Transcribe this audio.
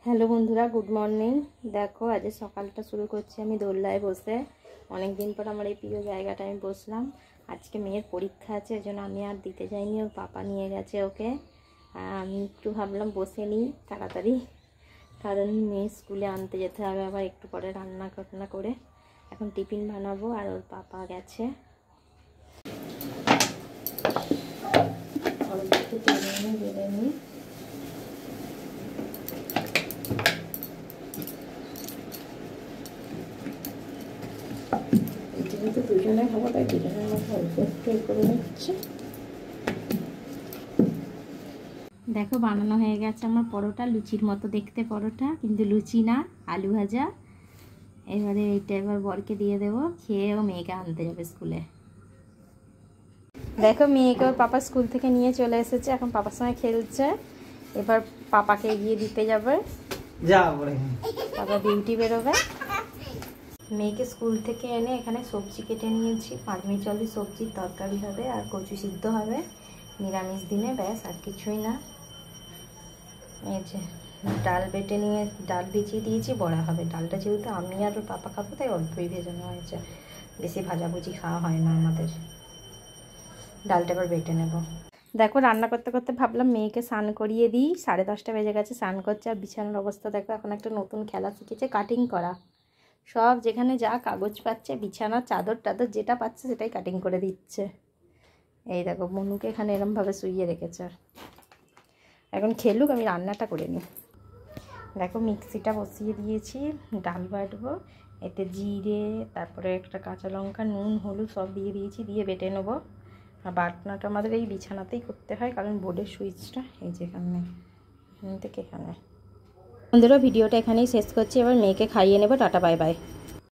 Hello বন্ধুরা, good morning. দেখো আজ সকালটা শুরু করছি আমি দোলনায় বসে। অনেক দিন পর আমার এই প্রিয় জায়গাটা আমি বসলাম। আজকে মেয়ের পরীক্ষা আছে, এর জন্য আমি আর দিতে যাইনি, ওর পাপা নিয়ে গেছে ওকে। আমি একটু ভাবলাম বসে নিই তাড়াতাড়ি, কারণ মেয়ে স্কুলে আনতে যেতে হবে, আবার একটু পরে রান্না করে এখন টিফিন বানাবো। আর ওর পাপা গেছে। অল্প একটু তেলে নিয়ে বেড়ে নিই। যেহেতু দুজনে খাবো তাই দুজনের মধ্যে অল্প একটু করে নিচ্ছি। দেখো বানানো হয়ে গেছে আমার পরোটা, লুচির মতো দেখতে পরোটা, কিন্তু লুচি না, আলু ভাজা। এবারে এইটা এবার বরকে দিয়ে দেবো, খেয়ে ও মেয়েকে আনতে যাবে স্কুলে। দেখো মেয়েকে ওর পাপা স্কুল থেকে নিয়ে চলে এসেছে, এখন পাপার সঙ্গে খেলছে। এবার পাপাকে গিয়ে দিতে যাবে, পাপা ডিউটি বেরোবে। মেয়েকে স্কুল থেকে এনে এখানে সবজি কেটে নিয়েছি, 5 মিনিট সবজির তরকারি হবে আর কচু সিদ্ধ হবে নিরামিষ দিনে, ব্যাস আর কিছুই না। এই যে ডাল বেটে নিয়ে ডাল ভিজিয়ে দিয়েছি, বড়া হবে। ডালটা যেহেতু আমি আর ওর পাপা খাবো তাই অল্পই ভেজানো হয়েছে, বেশি ভাজাভুজি খাওয়া হয় না আমাদের। ডালটা এবার বেটে নেব। দেখো রান্না করতে করতে ভাবলাম মেয়েকে স্নান করিয়ে দিই, 10:30 বেজে গেছে, স্নান করছে। আর বিছানার অবস্থা দেখো, এখন একটা নতুন খেলা শিখেছে, কাটিং করা। সব যেখানে যা কাগজ পাচ্ছে, বিছানা চাদর টাদর যেটা পাচ্ছে সেটাই কাটিং করে দিচ্ছে। এই দেখো মনুকে এখানে এরমভাবে শুইয়ে রেখেছে। এখন খেলুক, আমি রান্নাটা করে নিই। দেখো মিক্সিটা বসিয়ে দিয়েছি, ডাল বাটবো। এতে জিরে, তারপরে একটা কাঁচা লঙ্কা, নুন, হলুদ সব দিয়ে দিয়েছি, দিয়ে বেটে নেবো। আর বাটনাটা আমাদের এই বিছানাতেই করতে হয়, কারণ বোর্ডের সুইচটা এই যে এখানে, এখান থেকে এখানে। বন্ধুরা ভিডিওটা এখানেই শেষ করছি, এবার মেয়েকে খাইয়ে নেবো। Tata bye bye.